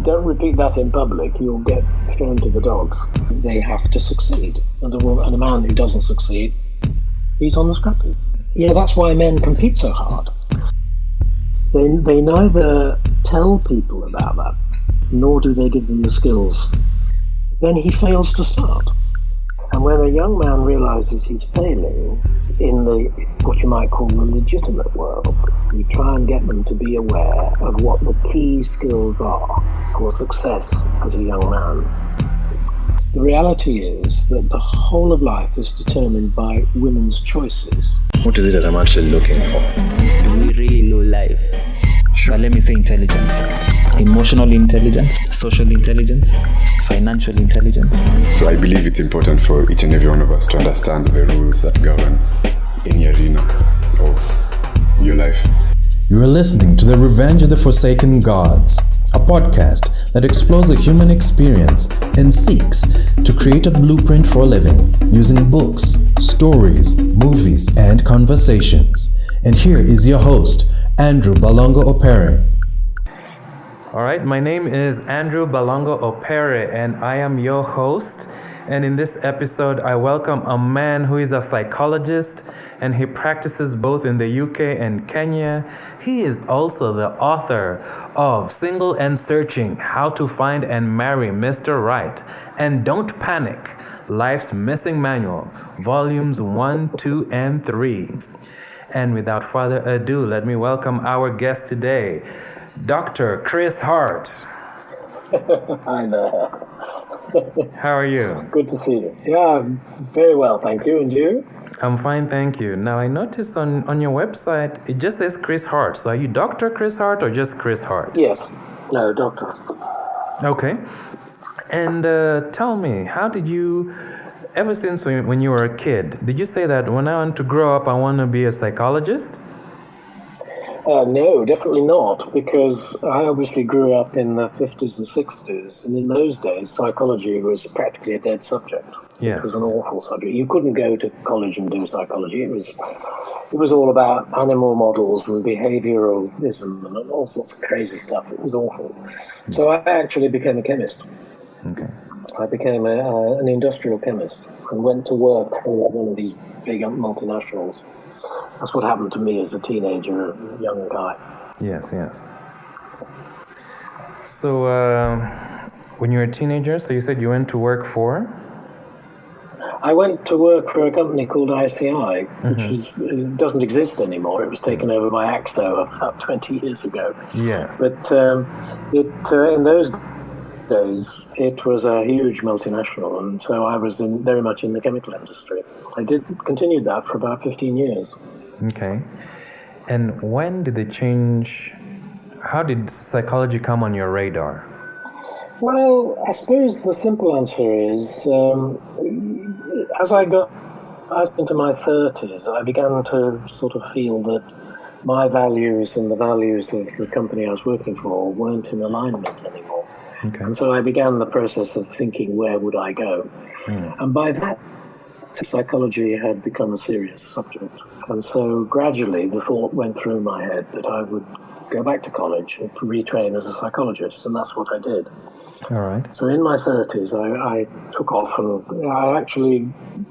don't repeat that in public, you'll get thrown to the dogs. They have to succeed. And a man who doesn't succeed, he's on the scrap heap. Yeah, that's why men compete so hard. They neither tell people about that, nor do they give them the skills. Then he fails to start. And when a young man realizes he's failing in what you might call the legitimate world, you try and get them to be aware of what the key skills are for success as a young man. The reality is that the whole of life is determined by women's choices. What is it that I'm actually looking for? Do we really know life? But let me say intelligence. Emotional intelligence, social intelligence, financial intelligence. So I believe it's important for each and every one of us to understand the rules that govern any arena of your life. You are listening to The Revenge of the Forsaken Gods, a podcast that explores the human experience and seeks to create a blueprint for living using books, stories, movies, and conversations. And here is your host, Andrew Balongo Opere. All right, my name is Andrew Balongo Opere, and I am your host. And in this episode, I welcome a man who is a psychologist, and he practices both in the UK and Kenya. He is also the author of Single and Searching, How to Find and Marry Mr. Right, and Don't Panic, Life's Missing Manual, Volumes 1, 2, and 3. And without further ado, let me welcome our guest today, Dr. Chris Hart. Hi there. How are you? Good to see you. Yeah, very well, thank you. And you? I'm fine, thank you. Now, I noticed on your website, it just says Chris Hart. So are you Dr. Chris Hart or just Chris Hart? Yes. No, doctor. Okay. And tell me, how did you, ever since when you were a kid, did you say that when I want to grow up, I want to be a psychologist? No, definitely not, because I obviously grew up in the 50s and 60s, and in those days, psychology was practically a dead subject. Yes. It was an awful subject. You couldn't go to college and do psychology. It was all about animal models and behavioralism and all sorts of crazy stuff. It was awful. So I actually became a chemist. Okay. I became an industrial chemist and went to work for one of these big multinationals. That's what happened to me as a teenager, a young guy. Yes. So, when you were a teenager, so you said you went to work for? I went to work for a company called ICI, which doesn't exist anymore. It was taken over by Axo about 20 years ago. Yes. But in those days, it was a huge multinational, and so I was very much in the chemical industry. I continued that for about 15 years. Okay. And when did it change? How did psychology come on your radar? Well, I suppose the simple answer is, as I got into my 30s, I began to sort of feel that my values and the values of the company I was working for weren't in alignment anymore. Okay. And so I began the process of thinking, where would I go? And by that, psychology had become a serious subject. And so gradually the thought went through my head that I would go back to college and retrain as a psychologist, and that's what I did. All right. So in my 30s, I took off, and I actually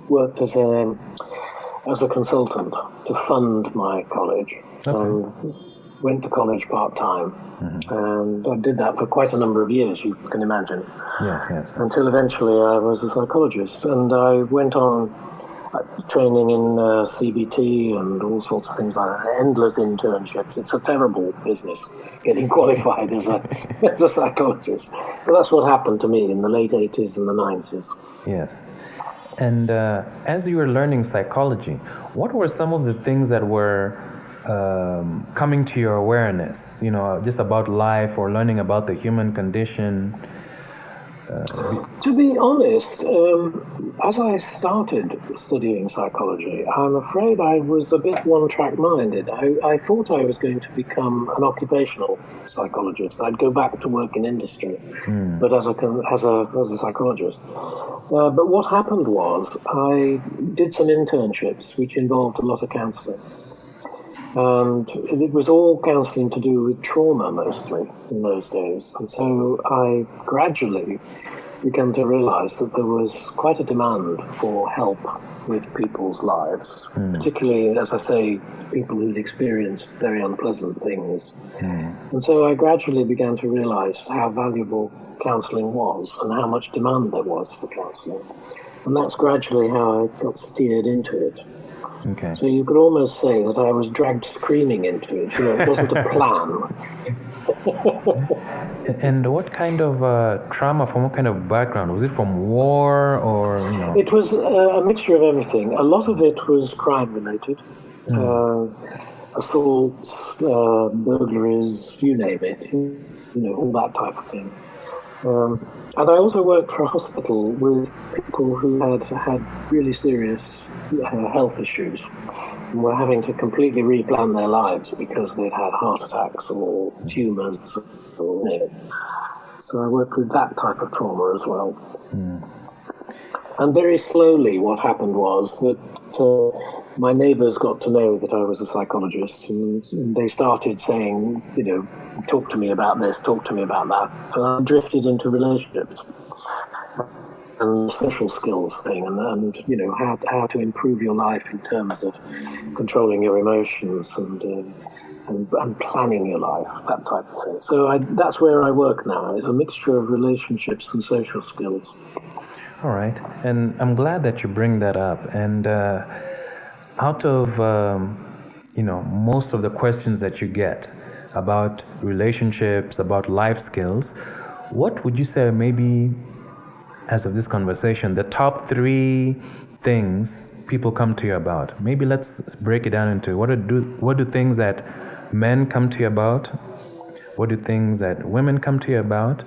worked as a consultant to fund my college. Okay. Went to college part-time, and I did that for quite a number of years, you can imagine. Yes. Until eventually I was a psychologist, and I went on training in CBT and all sorts of things like that, endless internships. It's a terrible business, getting qualified as a psychologist. But that's what happened to me in the late 80s and the 90s. Yes. And as you were learning psychology, what were some of the things that were coming to your awareness, just about life or learning about the human condition? To be honest, as I started studying psychology, I'm afraid I was a bit one-track minded. I thought I was going to become an occupational psychologist. I'd go back to work in industry, but as a psychologist. But what happened was I did some internships which involved a lot of counselling. And it was all counselling to do with trauma mostly in those days. And so I gradually began to realise that there was quite a demand for help with people's lives, particularly, as I say, people who'd experienced very unpleasant things. And so I gradually began to realise how valuable counselling was and how much demand there was for counselling. And that's gradually how I got steered into it. Okay. So you could almost say that I was dragged screaming into it. It wasn't a plan. And what kind of trauma, from what kind of background? Was it from war or, It was a mixture of everything. A lot of it was crime-related. Assaults, burglaries, you name it. All that type of thing. And I also worked for a hospital with people who had really serious health issues and were having to completely replan their lives because they'd had heart attacks or tumours. So I worked with that type of trauma as well. And very slowly what happened was that my neighbours got to know that I was a psychologist, and they started saying, talk to me about this, talk to me about that. So I drifted into relationships and social skills thing, and how to improve your life in terms of controlling your emotions and planning your life, that type of thing. So that's where I work now. It's a mixture of relationships and social skills. All right. And I'm glad that you bring that up. And out of, most of the questions that you get about relationships, about life skills, what would you say maybe, as of this conversation, the top 3 things people come to you about? Maybe let's break it down into what do things that men come to you about? What do things that women come to you about?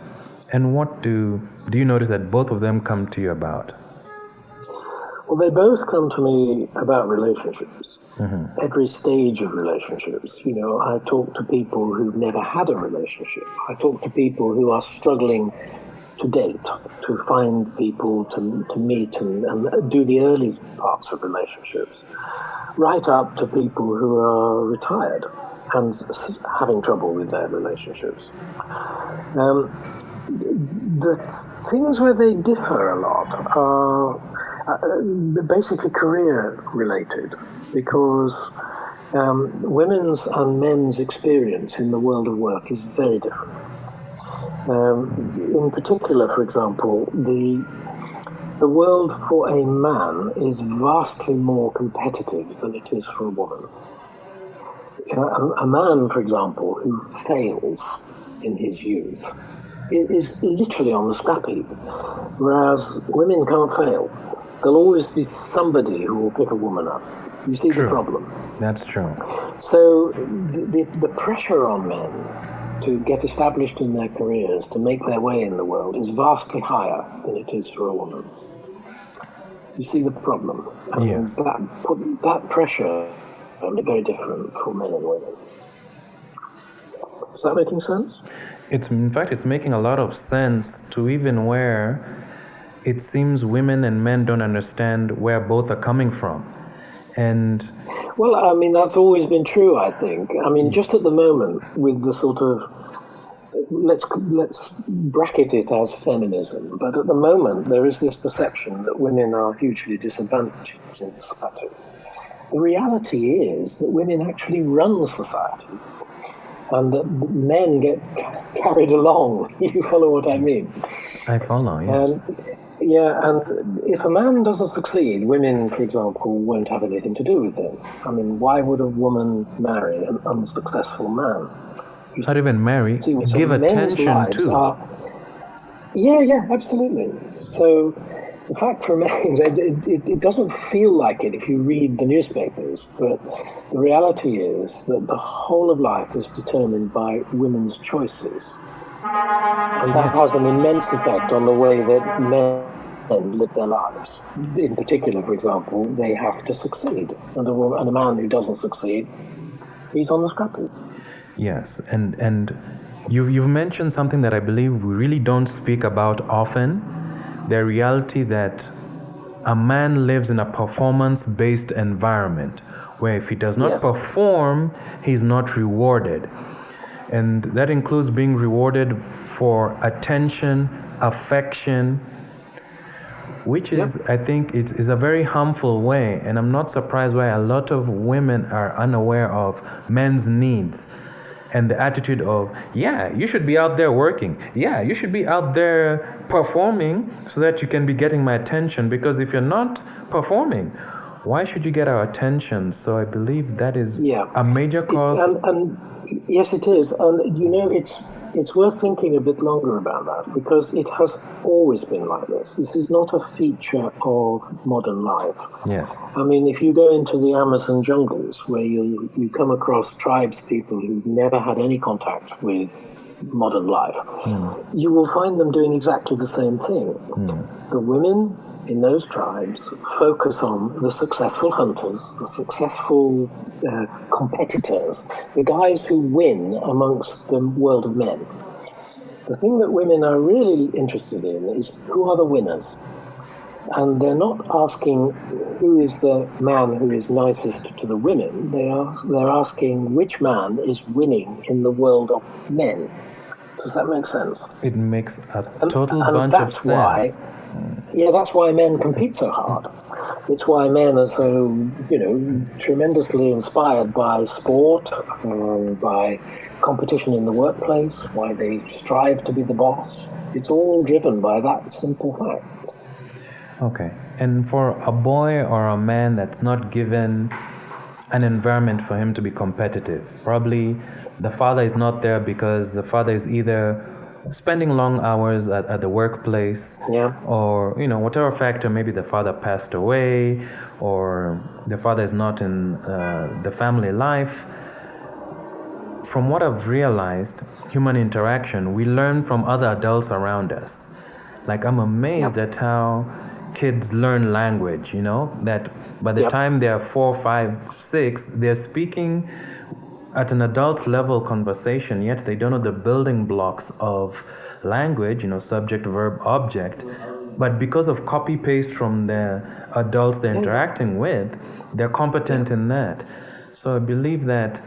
And what do you notice that both of them come to you about? Well, they both come to me about relationships. Every stage of relationships. I talk to people who've never had a relationship. I talk to people who are struggling to date, to find people to meet and do the early parts of relationships, right up to people who are retired and having trouble with their relationships. The things where they differ a lot are basically career related, because women's and men's experience in the world of work is very different. In particular, for example, the world for a man is vastly more competitive than it is for a woman. A man, for example, who fails in his youth is literally on the scrap heap, whereas women can't fail. There'll always be somebody who will pick a woman up. You see the problem? That's true. So the pressure on men to get established in their careers, to make their way in the world, is vastly higher than it is for a woman. You see the problem? Yes. That pressure is very different for men and women. Is that making sense? It's making a lot of sense to even where it seems women and men don't understand where both are coming from. And well, I mean, that's always been true, I think. I mean, just at the moment, with the sort of, let's bracket it as feminism, but at the moment there is this perception that women are hugely disadvantaged in society. The reality is that women actually run society, and that men get carried along. You follow what I mean? I follow, yes. And if a man doesn't succeed, women, for example, won't have anything to do with him. I mean, why would a woman marry an unsuccessful man? Not even marry, give attention to. Absolutely. So the fact remains, it doesn't feel like it if you read the newspapers, but the reality is that the whole of life is determined by women's choices. And that has an immense effect on the way that men live their lives. In particular, for example, they have to succeed. And a man who doesn't succeed, he's on the scrap heap. Yes, and you've mentioned something that I believe we really don't speak about often, the reality that a man lives in a performance-based environment where if he does not Yes. perform, he's not rewarded. And that includes being rewarded for attention, affection, which is, I think, it is a very harmful way. And I'm not surprised why a lot of women are unaware of men's needs and the attitude of, yeah, you should be out there working. Yeah, you should be out there performing so that you can be getting my attention. Because if you're not performing, why should you get our attention? So I believe that is a major cause. And yes, it is. And, you know, it's worth thinking a bit longer about that, because it has always been like this. This is not a feature of modern life. Yes. I mean, if you go into the Amazon jungles, where you come across tribes people who never had any contact with modern life, you will find them doing exactly the same thing. The women in those tribes focus on the successful hunters, the successful competitors, the guys who win amongst the world of men. The thing that women are really interested in is who are the winners. And they're not asking who is the man who is nicest to the women. They're asking which man is winning in the world of men. Does that make sense? It makes a total and bunch of sense. That's why men compete so hard. It's why men are so, tremendously inspired by sport and by competition in the workplace, why they strive to be the boss. It's all driven by that simple fact. Okay. And for a boy or a man that's not given an environment for him to be competitive, probably the father is not there because the father is either spending long hours at the workplace, or whatever factor, maybe the father passed away or the father is not in the family life. From what I've realized, human interaction, we learn from other adults around us. Like, I'm amazed at how kids learn language, that by the time they're 4, 5, 6, they're speaking at an adult level conversation, yet they don't know the building blocks of language, subject, verb, object. But because of copy paste from the adults they're interacting with, they're competent in that. So I believe that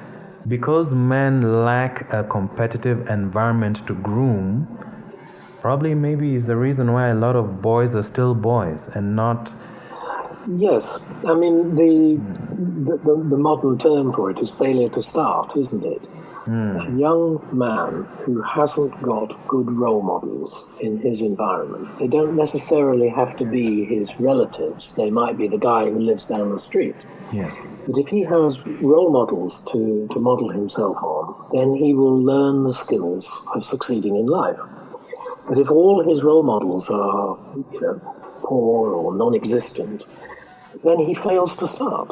because men lack a competitive environment to groom, probably maybe is the reason why a lot of boys are still boys and not... Yes, I mean, the modern term for it is failure to start, isn't it? A young man who hasn't got good role models in his environment, they don't necessarily have to be his relatives. They might be the guy who lives down the street. Yes. But if he has role models to model himself on, then he will learn the skills of succeeding in life. But if all his role models are, poor or non-existent, then he fails to start.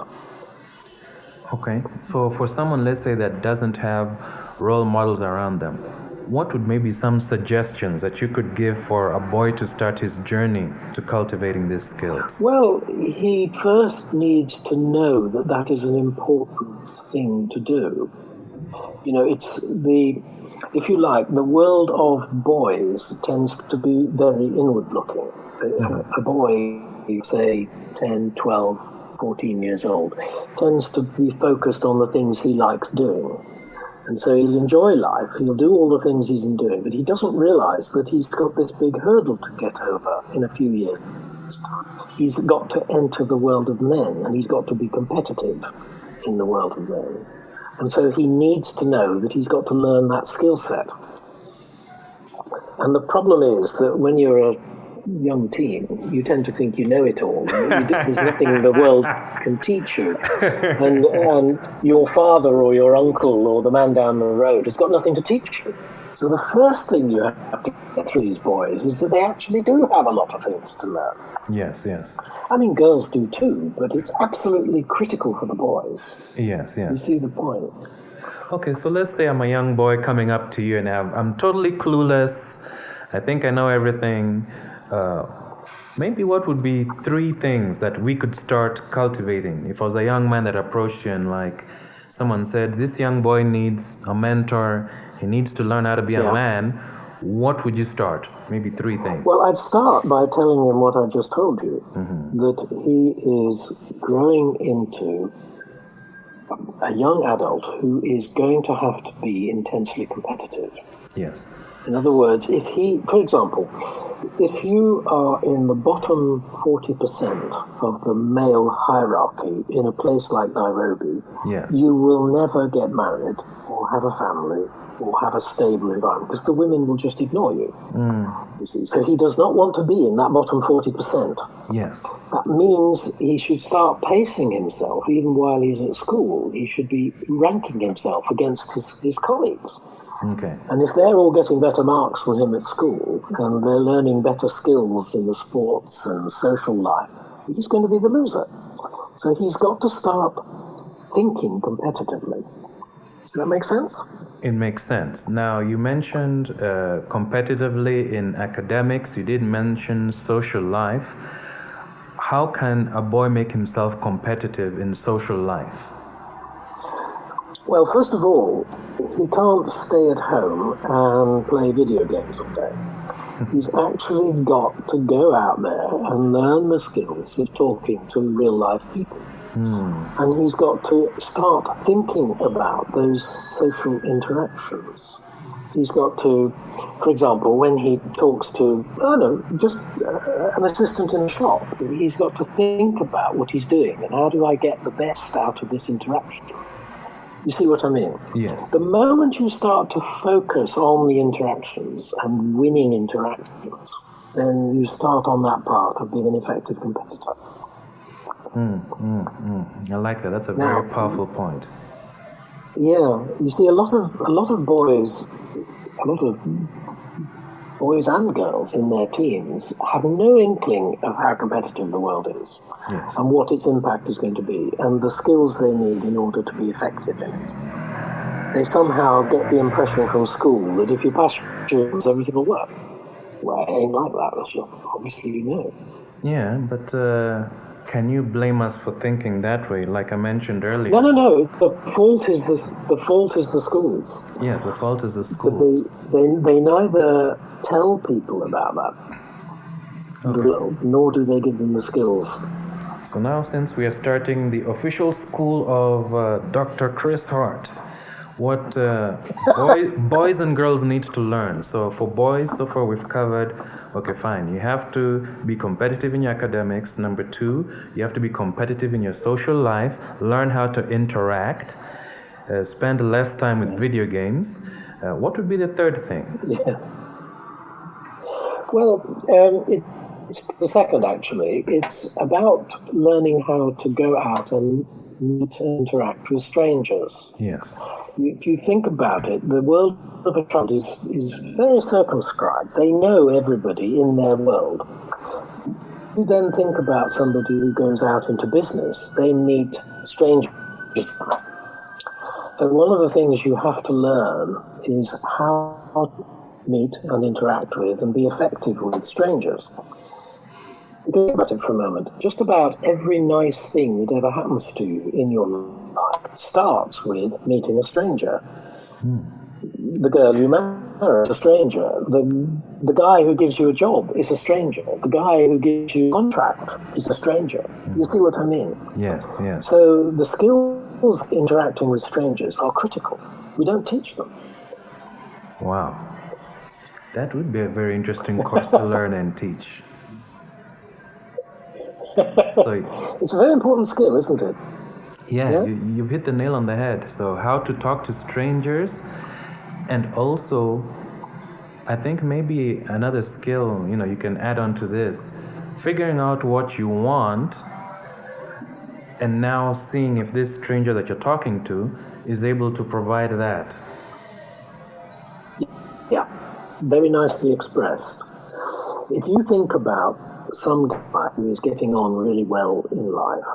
Okay. So for someone, let's say, that doesn't have role models around them, what would maybe some suggestions that you could give for a boy to start his journey to cultivating these skills? Well, he first needs to know that that is an important thing to do. If you like, the world of boys tends to be very inward-looking. A boy, say 10, 12, 14 years old, tends to be focused on the things he likes doing. And so he'll enjoy life, he'll do all the things he's doing, but he doesn't realize that he's got this big hurdle to get over in a few years' time. He's got to enter the world of men, and he's got to be competitive in the world of men. And so he needs to know that he's got to learn that skill set. And the problem is that when you're a young teen, you tend to think you know it all. There's nothing the world can teach you. And your father or your uncle or the man down the road has got nothing to teach you. So the first thing you have to get through these boys is that they actually do have a lot of things to learn. Yes, yes. I mean, girls do too, but it's absolutely critical for the boys. Yes, yes. You see the point? Okay, so let's say I'm a young boy coming up to you and I'm totally clueless. I think I know everything. Maybe what would be 3 things that we could start cultivating? If I was a young man that approached you and someone said, this young boy needs a mentor, he needs to learn how to be a man, what would you start? Maybe 3 things. Well, I'd start by telling him what I just told you, that he is growing into a young adult who is going to have to be intensely competitive. Yes. In other words, if he, for example, if you are in the bottom 40% of the male hierarchy in a place like Nairobi, Yes. you will never get married or have a family or have a stable environment because the women will just ignore you. You see, so he does not want to be in that bottom 40%. Yes. That means he should start pacing himself even while he's at school. He should be ranking himself against his colleagues. Okay. And if they're all getting better marks than him at school and they're learning better skills in the sports and social life, he's going to be the loser. So he's got to start thinking competitively. Does that make sense? It makes sense. Now, you mentioned competitively in academics. You did mention social life. How can a boy make himself competitive in social life? Well, first of all, he can't stay at home and play video games all day. He's actually got to go out there and learn the skills of talking to real-life people. And he's got to start thinking about those social interactions. He's got to, for example, when he talks to, just an assistant in a shop, he's got to think about what he's doing and how do I get the best out of this interaction. You see what I mean? Yes. The moment you start to focus on the interactions and winning interactions, then you start on that path of being an effective competitor. I like that. That's a very powerful point. Yeah, you see, a lot of boys and girls in their teens have no inkling of how competitive the world is. Yes. And what its impact is going to be, and the skills they need in order to be effective in it. They somehow get the impression from school that if you pass your exams, everything will work. Well, it ain't like that, as obviously you know. Yeah, but can you blame us for thinking that way? Like I mentioned earlier. No. The fault is the schools. Yes, the fault is the But schools. they neither tell people about that, nor do they give them the skills. So now, since we are starting the official school of Dr. Chris Hart, what boys and girls need to learn. So for boys, so far we've covered, okay, fine, you have to be competitive in your academics. Number 2, you have to be competitive in your social life, learn how to interact, spend less time with video games. What would be the third thing? Yeah. Well, it's the second, actually. It's about learning how to go out and meet and interact with strangers. Yes. If you think about it, the world of a child is very circumscribed. They know everybody in their world. You then think about somebody who goes out into business. They meet strangers. So one of the things you have to learn is how to meet and interact with and be effective with strangers. Think about it for a moment. Just about every nice thing that ever happens to you in your life starts with meeting a stranger. The girl you marry is a stranger. The guy who gives you a job is a stranger. The guy who gives you a contract is a stranger. You see what I mean? Yes, yes. So the skills interacting with strangers are critical. We don't teach them. Wow. That would be a very interesting course to learn and teach. So, It's a very important skill, isn't it? yeah? You've hit the nail on the head. So how to talk to strangers, and also I think maybe another skill, you can add on to this, figuring out what you want and now seeing if this stranger that you're talking to is able to provide that. Yeah, very nicely expressed. If you think about some guy who is getting on really well in life,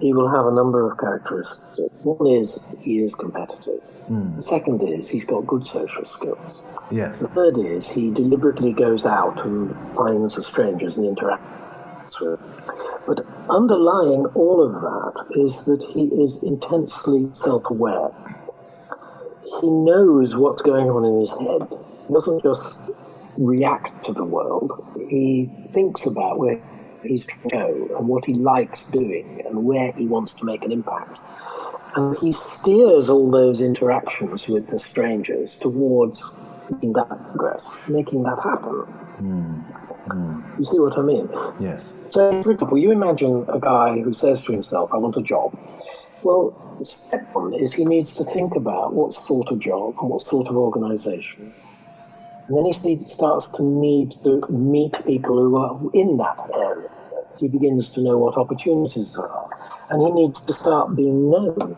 he will have a number of characteristics. One is he is competitive. The second is he's got good social skills. Yes. The third is he deliberately goes out and finds strangers and interacts with them. But underlying all of that is that he is intensely self-aware. He knows what's going on in his head. He doesn't just react to the world. He thinks about where he's trying to go and what he likes doing and where he wants to make an impact. And he steers all those interactions with the strangers towards making that progress, making that happen. You see what I mean? Yes. So, for example, you imagine a guy who says to himself, I want a job. Well, step one is he needs to think about what sort of job and what sort of organization. And then he starts to need to meet people who are in that area. He begins to know what opportunities there are. And he needs to start being known.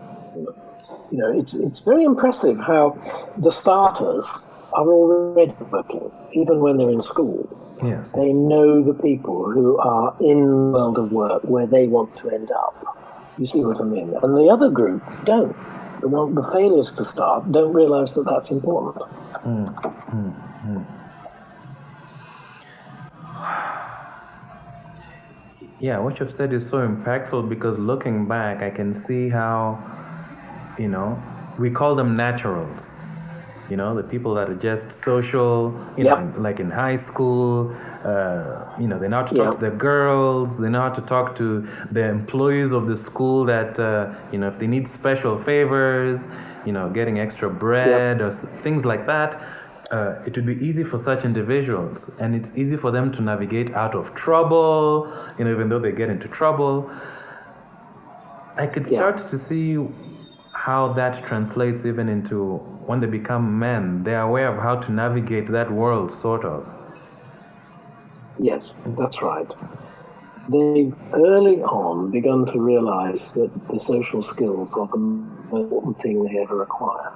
It's very impressive how the starters are already working, even when they're in school. Yes. They know the people who are in the world of work where they want to end up. You see what I mean? And the other group don't. The failures to start don't realize that that's important. Yeah, what you've said is so impactful, because looking back, I can see how, we call them naturals. The people that are just social, like in high school, they know how to talk to the girls, they know how to talk to the employees of the school that, if they need special favors, getting extra bread or things like that. It would be easy for such individuals, and it's easy for them to navigate out of trouble, even though they get into trouble. I could start to see how that translates even into when they become men. They're aware of how to navigate that world, sort of. Yes, that's right. They've early on begun to realize that the social skills are the most important thing they ever acquire.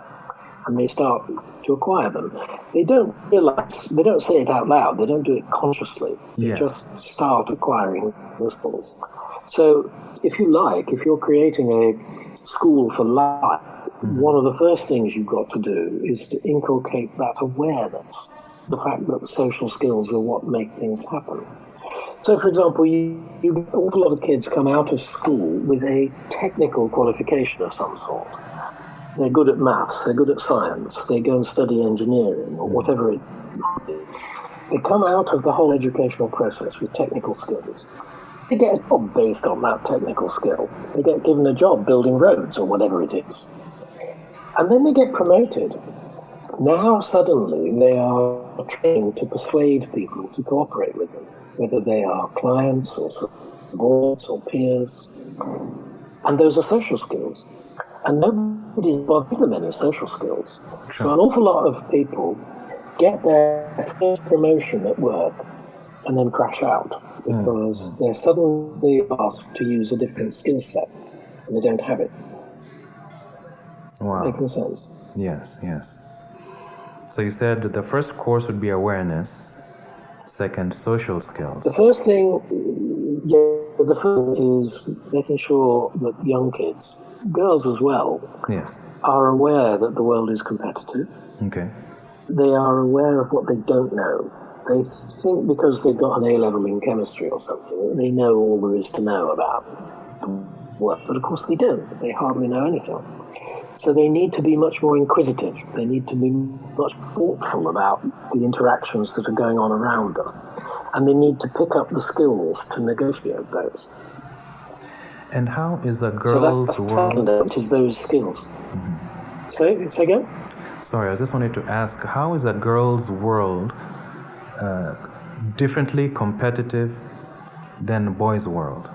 And they start to acquire them. They don't realize, they don't say it out loud, they don't do it consciously. They just start acquiring the skills. So, if you're creating a school for life, one of the first things you've got to do is to inculcate that awareness, the fact that social skills are what make things happen. So, for example, you an awful lot of kids come out of school with a technical qualification of some sort. They're good at maths, they're good at science, they go and study engineering or whatever it might be. They come out of the whole educational process with technical skills. They get a job based on that technical skill. They get given a job building roads or whatever it is. And then they get promoted. Now suddenly they are trained to persuade people to cooperate with them, whether they are clients or subordinates or peers. And those are social skills. And nobody's bothered them any social skills. Sure. So an awful lot of people get their first promotion at work and then crash out because they're suddenly asked to use a different skill set and they don't have it. Wow. Making sense? Yes. So you said that the first course would be awareness, second, social skills. The first thing is making sure that young kids, girls as well, are aware that the world is competitive. Okay. They are aware of what they don't know. They think because they've got an A-level in chemistry or something, they know all there is to know about the world. But of course they don't. They hardly know anything. So they need to be much more inquisitive. They need to be much thoughtful about the interactions that are going on around them. And they need to pick up the skills to negotiate those. And how is a girl's world? Which is those skills. Say again? Sorry, I just wanted to ask, how is a girl's world differently competitive than a boy's world?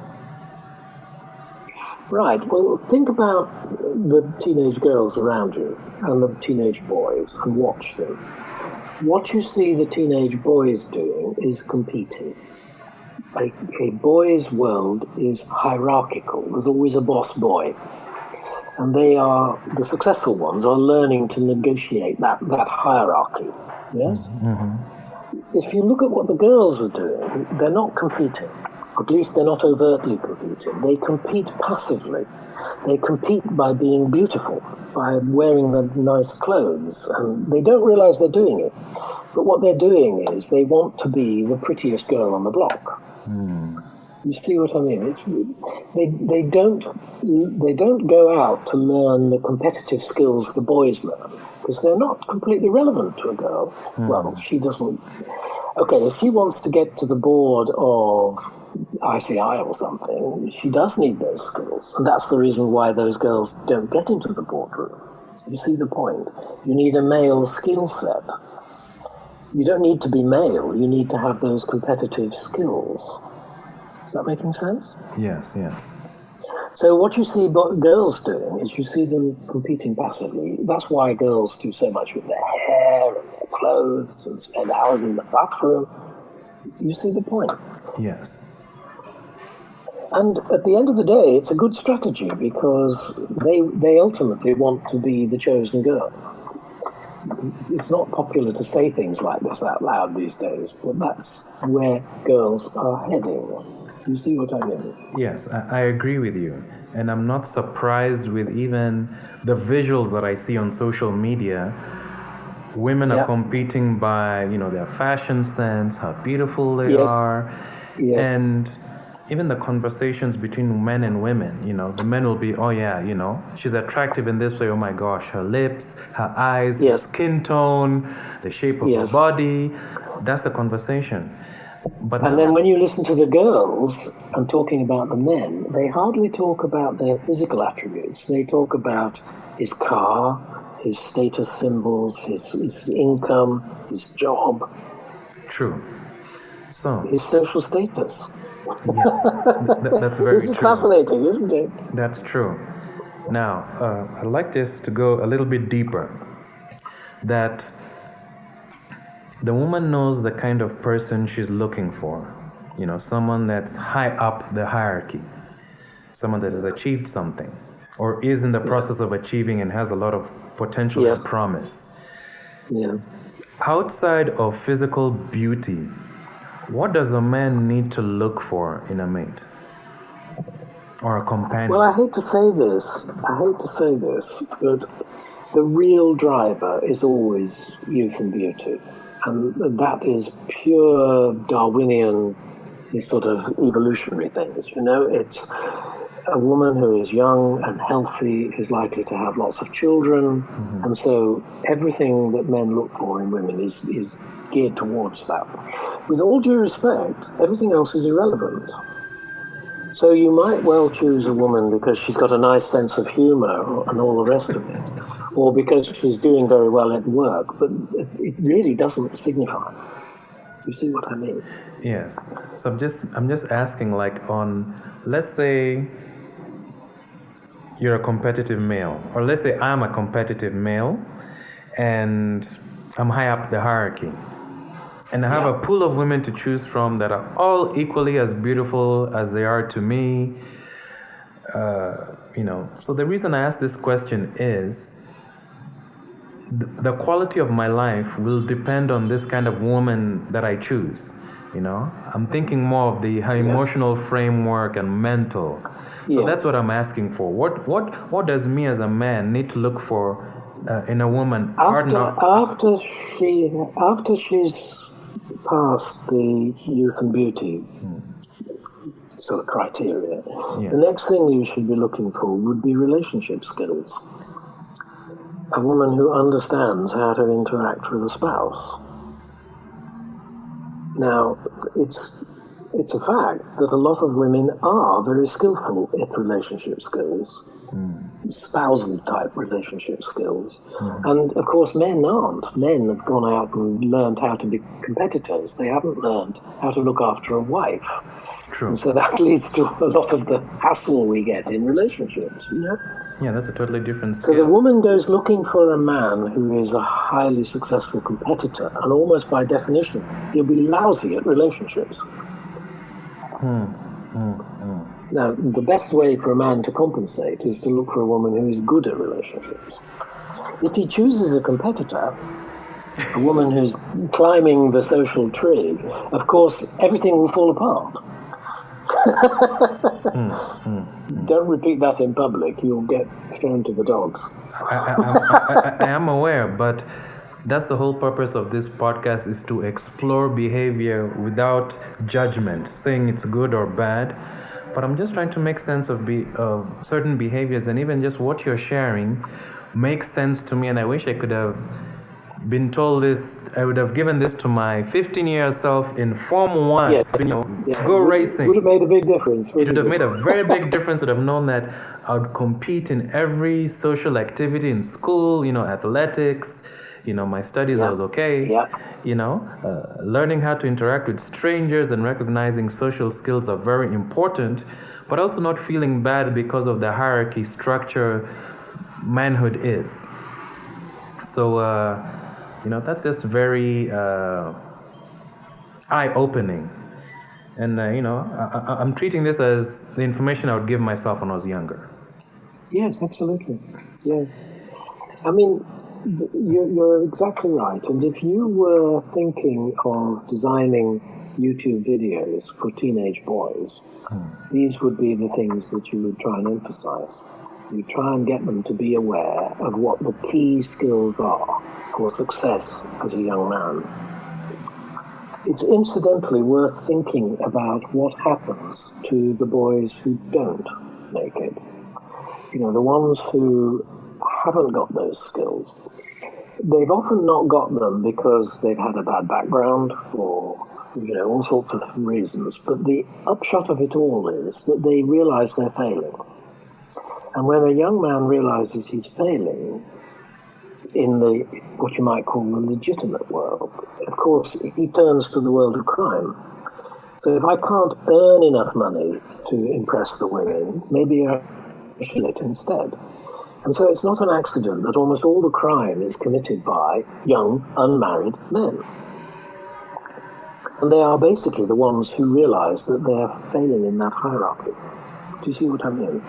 Right. Well, think about the teenage girls around you and the teenage boys and watch them. What you see the teenage boys doing is competing. A boy's world is hierarchical. There's always a boss boy. And the successful ones are learning to negotiate that hierarchy. Yes? Mm-hmm. If you look at what the girls are doing, they're not competing. At least they're not overtly competing. They compete passively. They compete by being beautiful, by wearing the nice clothes. And they don't realize they're doing it. But what they're doing is they want to be the prettiest girl on the block. You see what I mean? They don't go out to learn the competitive skills the boys learn, because they're not completely relevant to a girl. Well, she doesn't. Okay, if she wants to get to the board of, ICI or something, she does need those skills. And that's the reason why those girls don't get into the boardroom. You see the point? You need a male skill set. You don't need to be male. You need to have those competitive skills. Is that making sense? Yes, yes. So what you see girls doing is you see them competing passively. That's why girls do so much with their hair and their clothes and spend hours in the bathroom. You see the point? Yes. And at the end of the day, it's a good strategy because they ultimately want to be the chosen girl. It's not popular to say things like this out loud these days, but that's where girls are heading. You see what I mean? Yes, I agree with you. And I'm not surprised with even the visuals that I see on social media. Women are competing by, their fashion sense, how beautiful they are. Yes. And even the conversations between men and women, the men will be, she's attractive in this way. Oh my gosh, her lips, her eyes, her skin tone, the shape of her body. That's a conversation. And then when you listen to the girls and talking about the men, they hardly talk about their physical attributes. They talk about his car, his status symbols, his income, his job. True. So his social status. Yes, that's very true. This is fascinating, isn't it? That's true. Now, I'd like this to go a little bit deeper. That the woman knows the kind of person she's looking for. Someone that's high up the hierarchy. Someone that has achieved something or is in the process of achieving and has a lot of potential and promise. Yes. Outside of physical beauty, what does a man need to look for in a mate or a companion? Well, I hate to say this, but the real driver is always youth and beauty. And that is pure Darwinian sort of evolutionary things. It's a woman who is young and healthy is likely to have lots of children. Mm-hmm. And so everything that men look for in women is geared towards that. With all due respect, everything else is irrelevant. So you might well choose a woman because she's got a nice sense of humor and all the rest of it, or because she's doing very well at work, but it really doesn't signify. You see what I mean? Yes. So I'm just asking, let's say you're a competitive male, or let's say I'm a competitive male, and I'm high up the hierarchy. And I have a pool of women to choose from that are all equally as beautiful as they are to me. So the reason I ask this question is the quality of my life will depend on this kind of woman that I choose. I'm thinking more of her emotional framework and mental. So that's what I'm asking for. What does me as a man need to look for in a woman? After she's past the youth and beauty sort of criteria, the next thing you should be looking for would be relationship skills. A woman who understands how to interact with a spouse. Now, it's a fact that a lot of women are very skillful at relationship skills, spousal type relationship skills. And of course men aren't. Men have gone out and learned how to be competitors. They haven't learned how to look after a wife. True. And so that leads to a lot of the hassle we get in relationships, Yeah, that's a totally different skill. So the woman goes looking for a man who is a highly successful competitor, and almost by definition, he'll be lousy at relationships. Now, the best way for a man to compensate is to look for a woman who is good at relationships. If he chooses a competitor, a woman who's climbing the social tree, of course, everything will fall apart. Don't repeat that in public. You'll get thrown to the dogs. I am aware, but that's the whole purpose of this podcast, is to explore behavior without judgment, saying it's good or bad. But I'm just trying to make sense of certain behaviors, and even just what you're sharing makes sense to me, and I wish I could have been told this, I would have given this to my 15-year self in Form 1. Yeah. Go racing. Would have made a big difference. It would have made a very big difference. Would have known that I would compete in every social activity in school, athletics, my studies, I was okay. Yeah. Learning how to interact with strangers and recognizing social skills are very important, but also not feeling bad because of the hierarchy structure manhood is. So, that's just very eye-opening. And, I'm treating this as the information I would give myself when I was younger. Yes, absolutely. Yeah. I mean, you're exactly right. And if you were thinking of designing YouTube videos for teenage boys, these would be the things that you would try and emphasize. You try and get them to be aware of what the key skills are for success as a young man. It's incidentally worth thinking about what happens to the boys who don't make it. The ones who haven't got those skills. They've often not got them because they've had a bad background or, all sorts of reasons. But the upshot of it all is that they realize they're failing. And when a young man realizes he's failing in what you might call the legitimate world, of course, he turns to the world of crime. So if I can't earn enough money to impress the women, maybe I should it instead. And so it's not an accident that almost all the crime is committed by young, unmarried men. And they are basically the ones who realize that they're failing in that hierarchy. Do you see what I mean?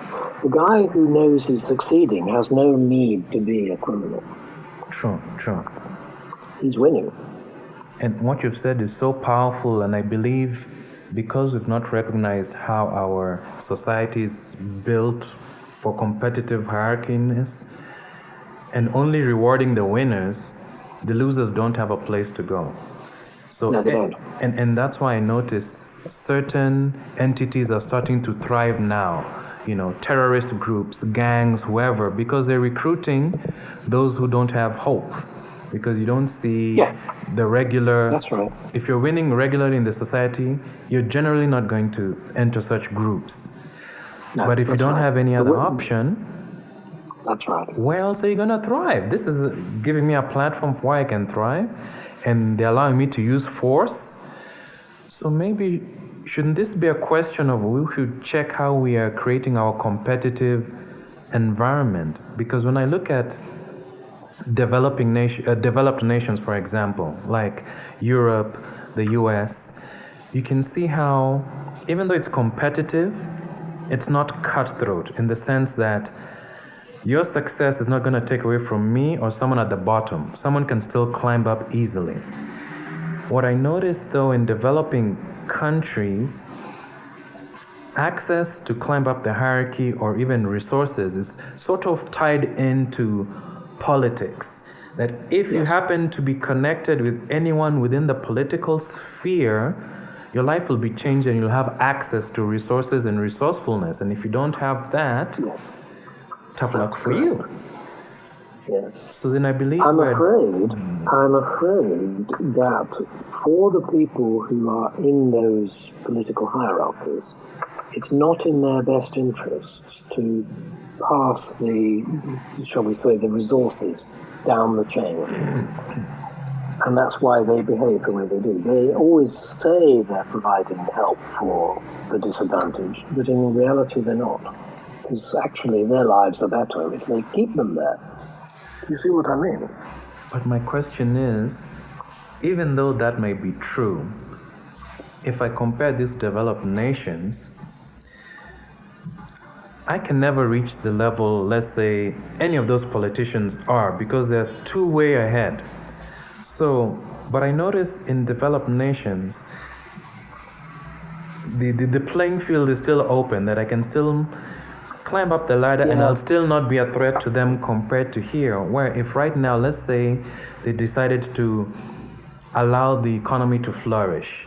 The guy who knows he's succeeding has no need to be a criminal. True. He's winning. And what you've said is so powerful, and I believe because we've not recognized how our society is built for competitive hierarchiness and only rewarding the winners, the losers don't have a place to go. So, no, they don't. And that's why I notice certain entities are starting to thrive now. Terrorist groups, gangs, whoever, because they're recruiting those who don't have hope. Because you don't see the regular... That's right. If you're winning regularly in the society, you're generally not going to enter such groups. No, but if you don't have any other option... That's right. Where else are you going to thrive? This is giving me a platform for why I can thrive. And they're allowing me to use force. So maybe... shouldn't this be a question of we should check how we are creating our competitive environment? Because when I look at developed nations, for example, like Europe, the US, you can see how, even though it's competitive, it's not cutthroat in the sense that your success is not going to take away from me or someone at the bottom. Someone can still climb up easily. What I noticed, though, in developing countries, access to climb up the hierarchy or even resources is sort of tied into politics. That if you happen to be connected with anyone within the political sphere, your life will be changed and you'll have access to resources and resourcefulness. And if you don't have that, tough luck for you. Yeah. So then I believe I'm afraid that for the people who are in those political hierarchies, it's not in their best interests to pass the, shall we say, the resources down the chain. And that's why they behave the way they do. They always say they're providing help for the disadvantaged, but in reality they're not. Because actually their lives are better if they keep them there. You see what I mean? But my question is, even though that may be true, if I compare these developed nations, I can never reach the level, let's say, any of those politicians are, because they're too way ahead. So, but I notice in developed nations, the playing field is still open, that I can still climb up the ladder and I'll still not be a threat to them compared to here, where if right now, let's say they decided to allow the economy to flourish,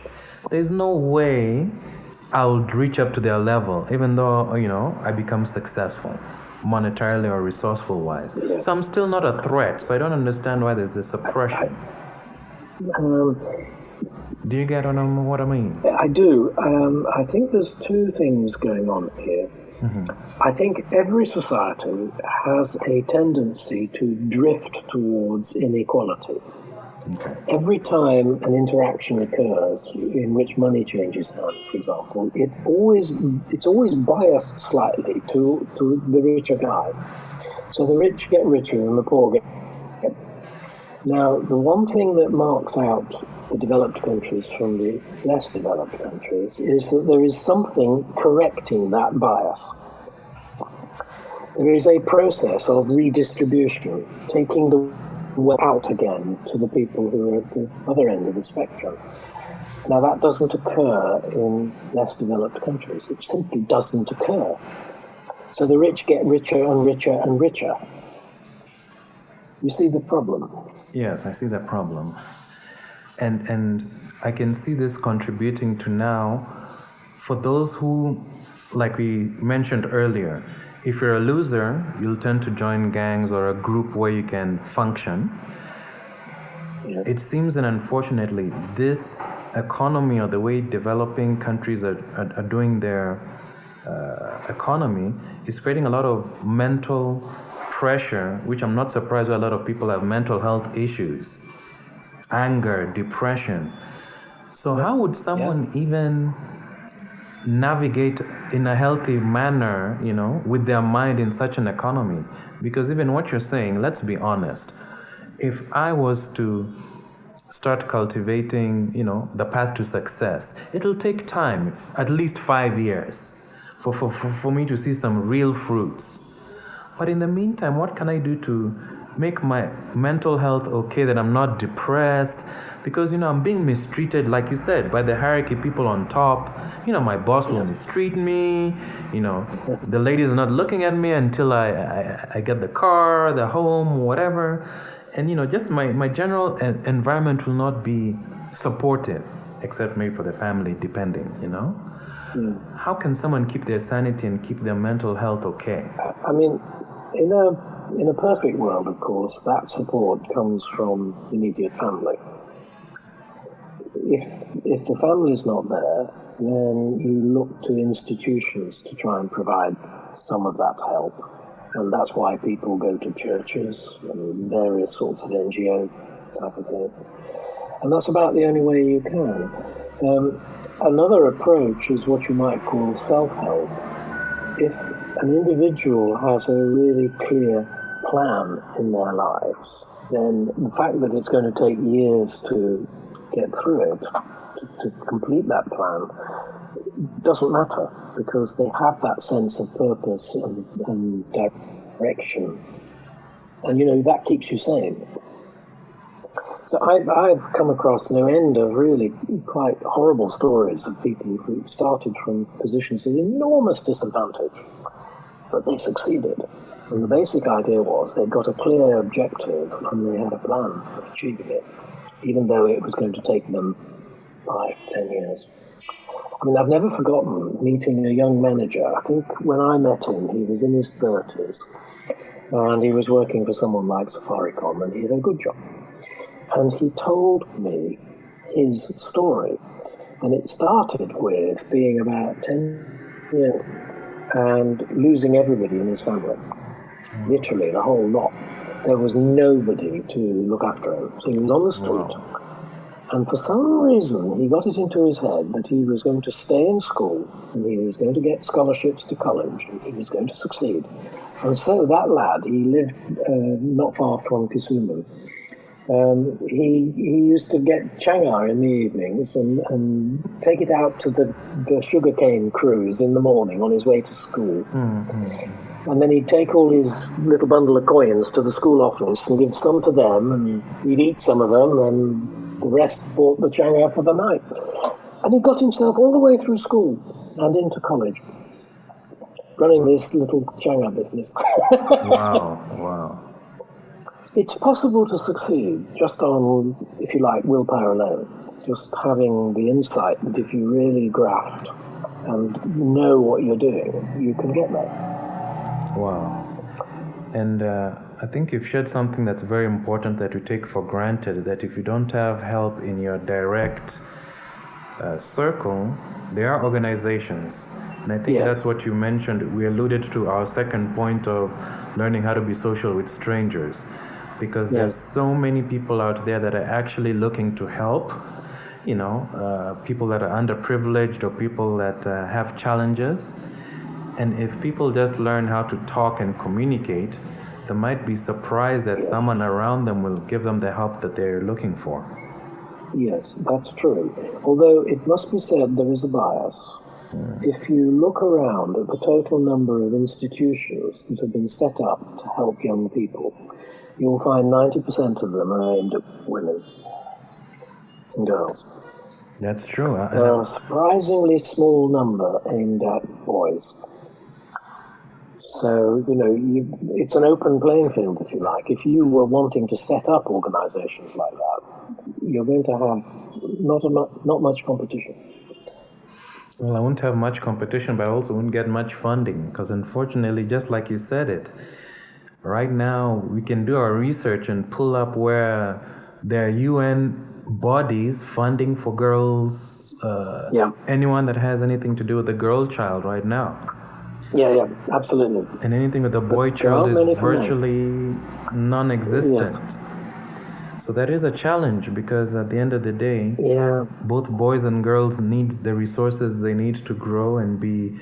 there's no way I'll reach up to their level, even though, I become successful. monetarily or resourceful wise. Yeah. So I'm still not a threat. So I don't understand why there's this suppression. Do you get what I mean? I do. I think there's two things going on here. I think every society has a tendency to drift towards inequality. Okay. Every time an interaction occurs in which money changes hands, for example, it's always biased slightly to the richer guy. So the rich get richer and the poor get. Now, the one thing that marks out the developed countries from the less developed countries is that there is something correcting that bias. There is a process of redistribution, taking the wealth out again to the people who are at the other end of the spectrum. Now, that doesn't occur in less developed countries. It simply doesn't occur. So the rich get richer and richer and richer. You see the problem? Yes, I see that problem. And I can see this contributing to now, for those who, like we mentioned earlier, if you're a loser, you'll tend to join gangs or a group where you can function. Yeah. It seems that unfortunately, this economy or the way developing countries are doing their economy is creating a lot of mental pressure, which I'm not surprised why a lot of people have mental health issues, anger, depression. So how would someone even navigate in a healthy manner, with their mind in such an economy? Because even what you're saying, let's be honest, if I was to start cultivating, the path to success, it'll take time, at least 5 years, for me to see some real fruits. But in the meantime, what can I do to make my mental health okay, that I'm not depressed? Because, I'm being mistreated, like you said, by the hierarchy, people on top. My boss will mistreat me. The lady's not looking at me until I get the car, the home, whatever. And, just my general environment will not be supportive, except maybe for the family, depending, How can someone keep their sanity and keep their mental health okay? I mean, in a perfect world, of course, that support comes from immediate family. If the family is not there, then you look to institutions to try and provide some of that help. And that's why people go to churches and various sorts of NGO type of thing. And that's about the only way you can. Another approach is what you might call self-help. If an individual has a really clear plan in their lives, then the fact that it's going to take years to get through it, to complete that plan, doesn't matter, because they have that sense of purpose and direction. And, that keeps you sane. So I've come across no end of really quite horrible stories of people who started from positions of enormous disadvantage, but they succeeded. And the basic idea was they'd got a clear objective and they had a plan for achieving it, even though it was going to take them 5-10 years. I mean, I've never forgotten meeting a young manager. I think when I met him, he was in his 30s, and he was working for someone like Safaricom, and he had a good job. And he told me his story, and it started with being about 10 years and losing everybody in his family, literally the whole lot. There was nobody to look after him, so he was on the street. Wow. And for some reason, he got it into his head that he was going to stay in school, and he was going to get scholarships to college, and he was going to succeed. And so that lad, he lived not far from Kisumu. He used to get changa in the evenings and take it out to the sugarcane cruise in the morning on his way to school. Mm-hmm. And then he'd take all his little bundle of coins to the school office and give some to them, and he'd eat some of them, and the rest bought the changa for the night. And he got himself all the way through school and into college, running this little changa business. Wow. It's possible to succeed just on, if you like, willpower alone. Just having the insight that if you really graft and know what you're doing, you can get there. Wow. And I think you've shared something that's very important that we take for granted, that if you don't have help in your direct circle, there are organizations. And I think Yes. that's what you mentioned. We alluded to our second point of learning how to be social with strangers. Because there's so many people out there that are actually looking to help, people that are underprivileged or people that have challenges. And if people just learn how to talk and communicate, they might be surprised that someone around them will give them the help that they're looking for. Yes, that's true. Although it must be said there is a bias. If you look around at the total number of institutions that have been set up to help young people, you'll find 90% of them are aimed at women and girls. That's true. There are a surprisingly small number aimed at boys. So, it's an open playing field, if you like. If you were wanting to set up organizations like that, you're going to have not much competition. Well, I won't have much competition, but I also won't get much funding because unfortunately, just like you said it, right now we can do our research and pull up where there are UN bodies funding for girls, anyone that has anything to do with the girl child right now. Yeah, absolutely. And anything with the boy child is virtually non-existent. Yes. So that is a challenge because at the end of the day, both boys and girls need the resources they need to grow and be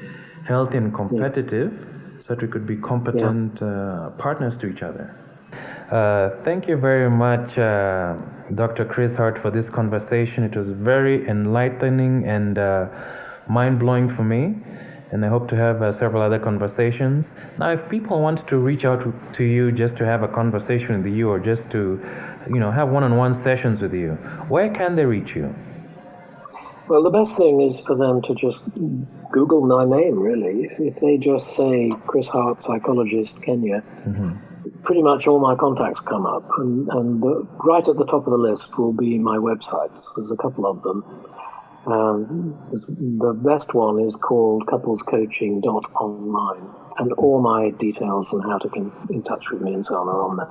healthy and competitive so that we could be competent partners to each other. Thank you very much, Dr. Chris Hart, for this conversation. It was very enlightening and mind-blowing for me. And I hope to have several other conversations. Now, if people want to reach out to you just to have a conversation with you or just to, have one-on-one sessions with you, where can they reach you? Well, the best thing is for them to just Google my name, really. If they just say Chris Hart, psychologist, Kenya, pretty much all my contacts come up. And right at the top of the list will be my websites. There's a couple of them. The best one is called couplescoaching.online, and all my details on how to get in touch with me and so on are on there.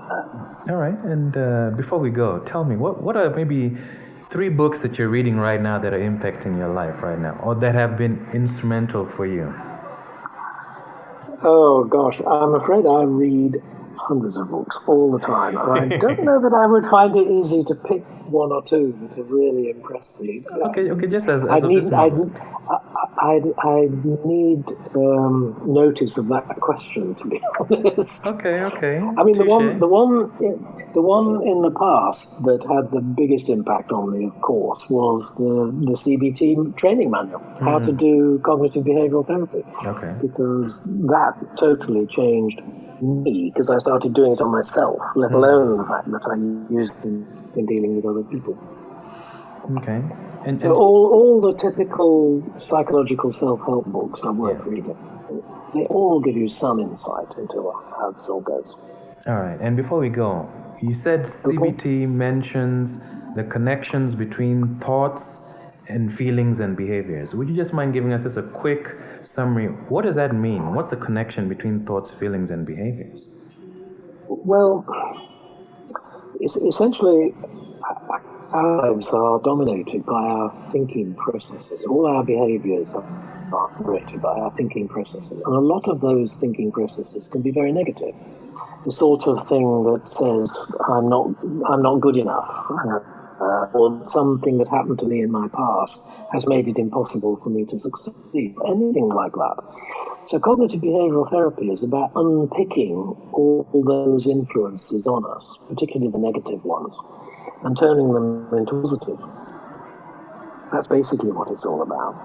All right, and before we go, tell me, what are maybe 3 books that you're reading right now that are impacting your life right now, or that have been instrumental for you? Oh, gosh, I'm afraid I read hundreds of books all the time. And I don't know that I would find it easy to pick 1 or 2 that have really impressed me. Okay, just as of this moment. I need notice of that question, to be honest. Okay. I mean, the one in the past that had the biggest impact on me, of course, was the CBT training manual, how to do cognitive behavioral therapy. Okay. Because that totally changed me, because I started doing it on myself, let alone the fact that I used it in dealing with other people. Okay. And so all the typical psychological self-help books are worth reading. They all give you some insight into how this all goes. All right. And before we go, you said CBT mentions the connections between thoughts and feelings and behaviors. Would you just mind giving us just a quick summary? What does that mean? What's the connection between thoughts, feelings, and behaviors? Well, essentially, our lives are dominated by our thinking processes. All our behaviors are operated by our thinking processes. And a lot of those thinking processes can be very negative. The sort of thing that says, I'm not good enough, or something that happened to me in my past has made it impossible for me to succeed. Anything like that. So cognitive behavioral therapy is about unpicking all those influences on us, particularly the negative ones, and turning them into positive. That's basically what it's all about.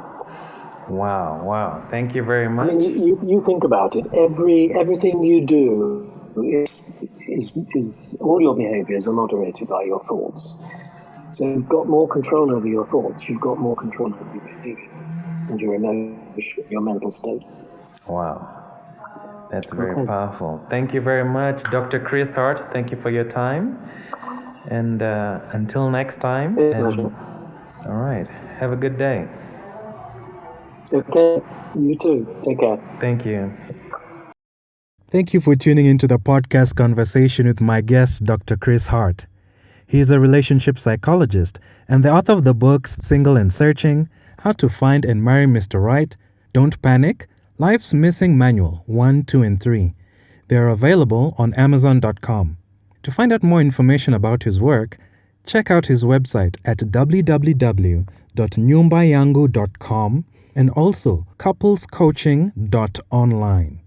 Wow. Thank you very much. I mean, you think about it. Everything you do is all your behaviors are moderated by your thoughts. So you've got more control over your thoughts. You've got more control over your behavior and your emotion, your mental state. Wow. That's very powerful. Thank you very much, Dr. Chris Hart. Thank you for your time. And until next time. All right. Have a good day. Okay. You too. Take care. Thank you. Thank you for tuning into the podcast conversation with my guest, Dr. Chris Hart. He is a relationship psychologist and the author of the books Single and Searching, How to Find and Marry Mr. Right, Don't Panic, Life's Missing Manual 1, 2, and 3. They are available on Amazon.com. To find out more information about his work, check out his website at www.nyumbayangu.com and also couplescoaching.online.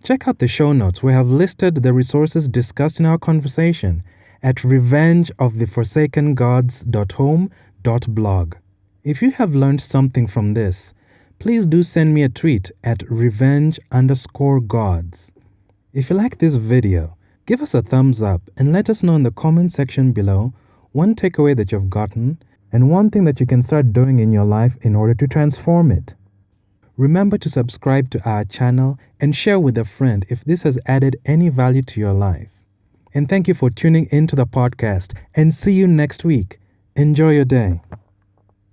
Check out the show notes where I have listed the resources discussed in our conversation at revengeoftheforsakengods.home.blog. If you have learned something from this, please do send me a tweet at revenge_gods. If you like this video, give us a thumbs up and let us know in the comment section below one takeaway that you've gotten and one thing that you can start doing in your life in order to transform it. Remember to subscribe to our channel and share with a friend if this has added any value to your life. And thank you for tuning into the podcast and see you next week. Enjoy your day.